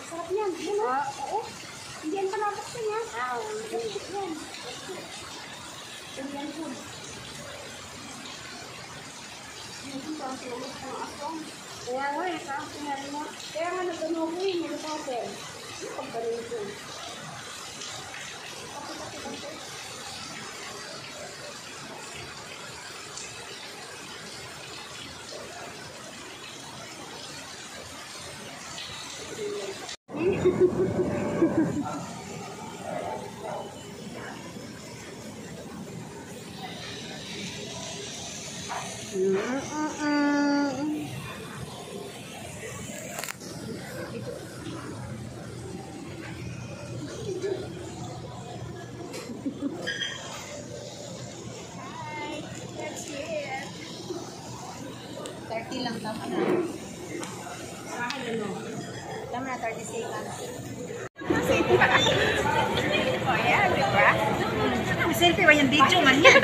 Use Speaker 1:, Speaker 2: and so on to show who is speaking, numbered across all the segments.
Speaker 1: Sarap yan. Yan o. Oo. Hindi yan panapaksan yan. Oo. Yan. Yan po. Kaya nga eh, kaya nga nagano ko eh, mga kapel. Yung pagkaroon ko.
Speaker 2: Lang tama na. Tama na 30 seconds. O yan, di ba? Selfie ba yung video man yan?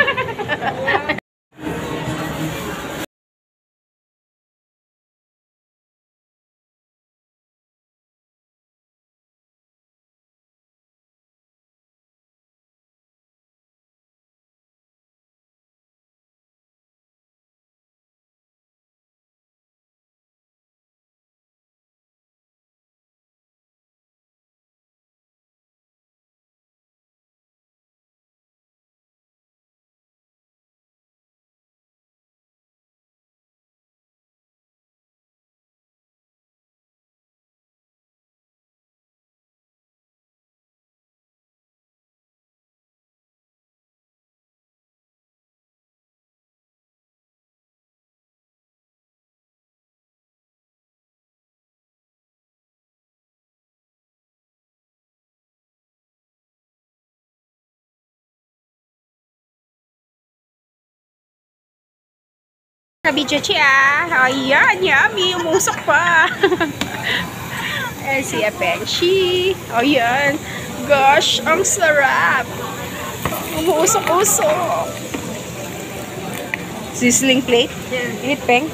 Speaker 2: Kabidyo siya. Ayan, yummy. Umusok pa. Eh, si Apenshi. Ayan. Gosh, ang sarap. Umuusok-usok. Sizzling plate. Init, Peng.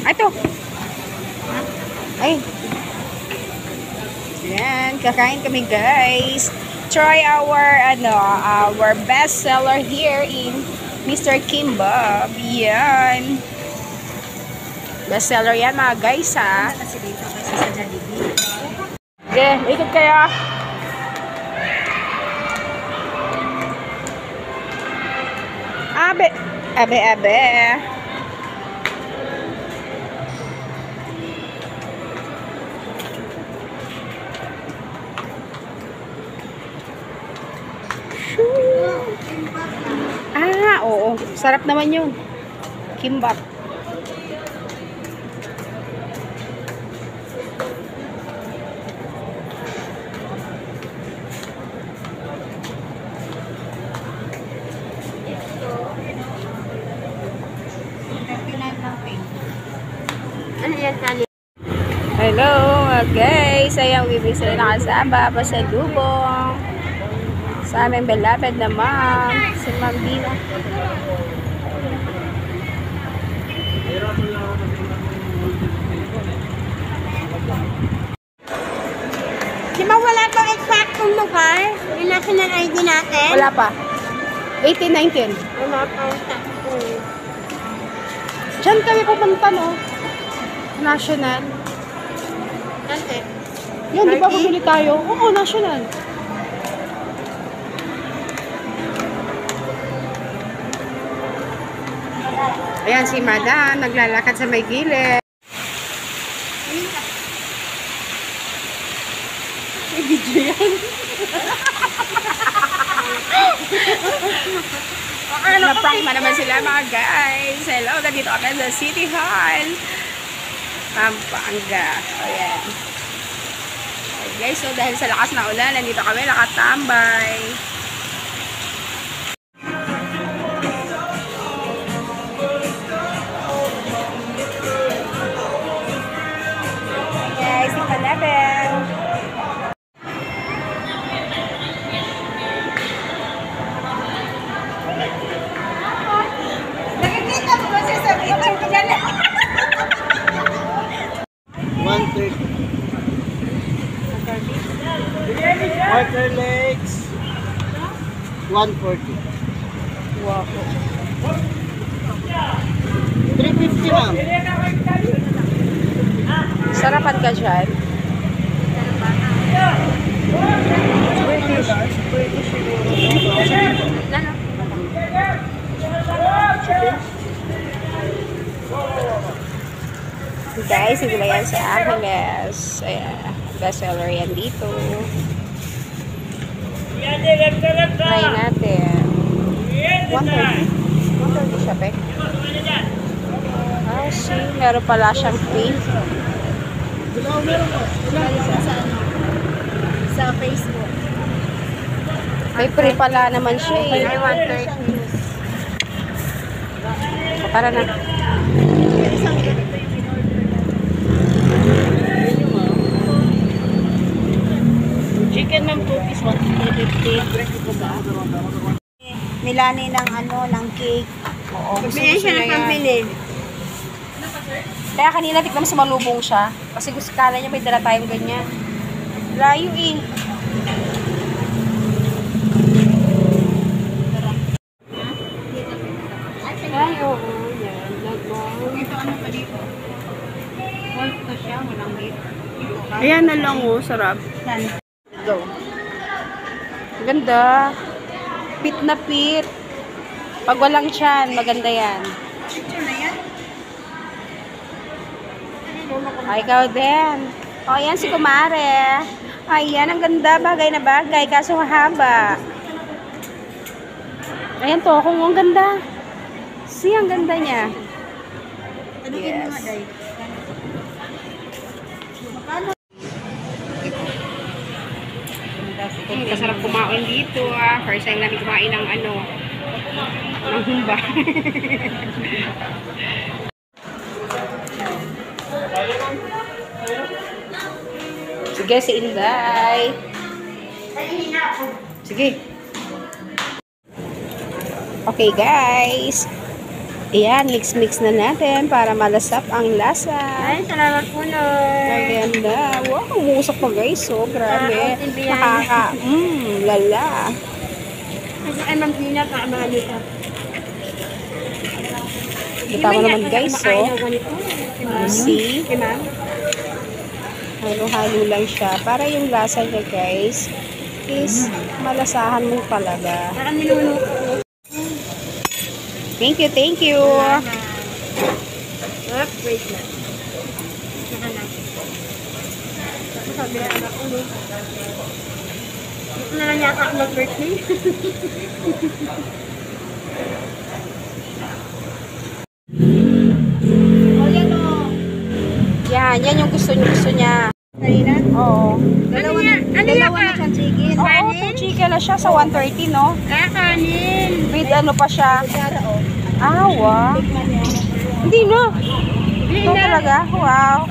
Speaker 2: Ito. Ay. Ayan, kakain kami, guys. Try our best seller here in Mr. Kimbab. Yan. Best seller yan, mga guys, ha. Okay, ikot kaya. Abe. Abe, abe. Oo. Sarap naman yun. Kimbap. Hello, guys. Ayang bibig sila nakasama pa sa lubong. Sa aming beloved na ma'am, si Ma'am Dina.
Speaker 1: Di ba wala pang exactong lugar? Yung national ID natin?
Speaker 2: Wala pa. 18-19.
Speaker 1: Wala pang exactong.
Speaker 2: Diyan kami pupunta, no? National.
Speaker 1: Kasi?
Speaker 2: Yan, di ba bumili tayo? Oo, national. Ayan si Madam, naglalakad sa may gilid. May video yan. Na-prank na naman sila, mga guys. Hello, nandito kami sa City Hall, Pampanga. Ayan. Okay, guys, so dahil sa lakas na ulan, nandito kami nakatambay.
Speaker 3: 140.
Speaker 2: Wow.
Speaker 3: 350 ma'am.
Speaker 2: Sarapan ka dyan. Guys, ito yan sa Angeles. Ayan, bestseller yan dito. Try natin. 130. 130 siya, Pek. Ah, see. Meron pala siyang free.
Speaker 1: Sa Facebook.
Speaker 2: May free pala naman siya eh.
Speaker 1: May 130.
Speaker 2: O, tara na.
Speaker 1: Isang ganito yung in-order na.
Speaker 3: Chicken ng 2 piece, 150.
Speaker 1: Milani ng ano, ng cake.
Speaker 2: Oo, gusto
Speaker 1: Bigyan siya
Speaker 2: niya
Speaker 1: ng
Speaker 2: yan.
Speaker 1: pambili.
Speaker 2: Kaya kanina tignan mo sumalubong siya. Kasi gusto kala niya may dala tayong ganyan. Layo eh. Ay, oo. Yan.
Speaker 1: Ito ano pa dito? Wall to siya, walang beef.
Speaker 2: Ayan na lang oh, sarap.
Speaker 1: Yan.
Speaker 2: Go. Ganda. Pit na pit. Pag walang tiyan, maganda yan.
Speaker 1: Picture na yan.
Speaker 2: Ay, ikaw din. O, yan si Kumare. Ayan, ang ganda. Bagay na bagay. Kaso haba. Ayan to, kung ang ganda. See, ang ganda niya.
Speaker 1: Tanungin mo nga, Day. Magkano?
Speaker 2: Kasarap kumain dito ah. First time namin kumain ng ano, ng humba. Sige, si Inday. Sige. Okay guys. Ayan, mix-mix na natin para malasap ang lasa.
Speaker 1: Ay, salamat po, Lord.
Speaker 2: Ang ganda. Wow, umusok pa guys. So, grabe. Lala.
Speaker 1: Kasi ay, Ma'am Tina, mga nito.
Speaker 2: Kita mo naman guys, so. See?
Speaker 1: Okay, Ma'am.
Speaker 2: Halo-halo lang siya. Para yung lasa niya guys is malasahan mo talaga.
Speaker 1: Parang nilunuko.
Speaker 2: Thank you, thank you.
Speaker 1: Oops, wait lang. Saka na. Ako sabi na anak ko, no? Ito na lang yata ako mag-birthday. Oh, yan o.
Speaker 2: Yan yung gusto niya.
Speaker 1: Kanina?
Speaker 2: Oo.
Speaker 1: Dalawa na siyang chicken.
Speaker 2: Oo, 2 chicken na siya sa 130, no?
Speaker 1: Ah, kanin.
Speaker 2: With ano pa siya?
Speaker 1: Kutsara, oh.
Speaker 2: Wow.
Speaker 1: Tikman niya.
Speaker 2: Hindi, no? Ito talaga? Wow.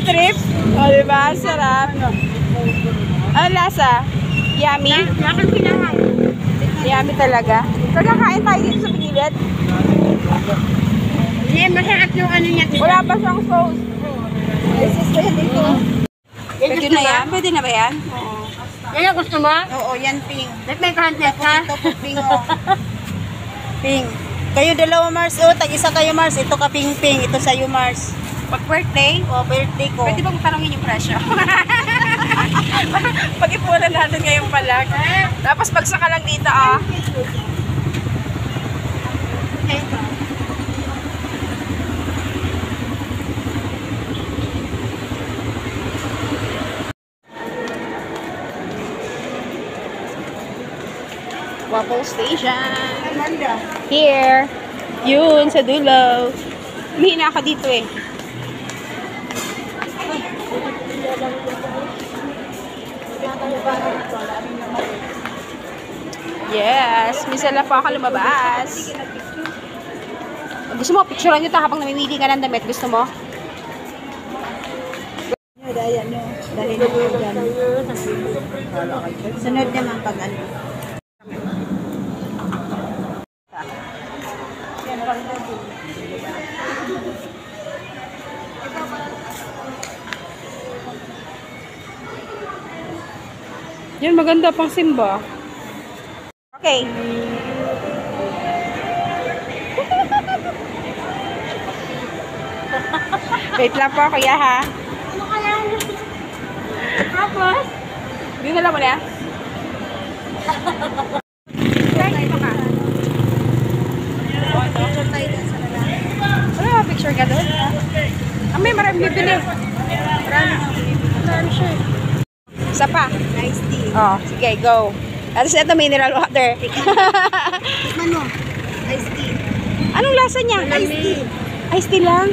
Speaker 2: Trip. O, diba? Sarap. Ano lasa? Yummy?
Speaker 1: Yakang pinahal.
Speaker 2: Yummy talaga. Kagakain tayo dito sa pagilid.
Speaker 1: Hindi, masarap yung ano niya.
Speaker 2: Wala pa siyang sauce.
Speaker 1: This is pwede ko.
Speaker 2: Pwede na yan? Pwede na ba yan? Oo.
Speaker 1: Yan ang gusto mo?
Speaker 3: Oo, yan pink.
Speaker 1: Let me contest, ha?
Speaker 3: Ito po pink, oh. Pink. Kayo dalawa, Mars. Oh, tag-isa kayo, Mars. Ito ka pink-pink. Ito sa'yo, Mars.
Speaker 2: Pag birthday,
Speaker 3: Oh, birthday ko.
Speaker 2: pwede bang tanongin yung presyo? Pag-ipunan natin ngayong palag. Tapos pagsaka lang dito, ah. Waffle Station.
Speaker 3: Amanda.
Speaker 2: Here. Yun, sa dulo. Humihina ako dito eh. Yes, minsan lang po ako lumabas. Gusto mo, picturean nyo ito habang namimili ka ng damit. Gusto mo?
Speaker 3: Daya nyo. Dahil na po dyan. Sunod naman pag ano.
Speaker 2: Yan, maganda pang simba. Okay. Wait lang po, kuya ha.
Speaker 1: Ano kaya? Tapos?
Speaker 2: Dinala mo na? Wala, picture ka doon? Ah, may marami bibili.
Speaker 1: Marami siya.
Speaker 2: Isa pa.
Speaker 3: Nice tea.
Speaker 2: Oh, sige, go. Tapos ito, mineral water.
Speaker 3: Tikman mo. Nice tea.
Speaker 2: Anong lasa niya?
Speaker 3: Nice tea.
Speaker 2: Iced tea lang.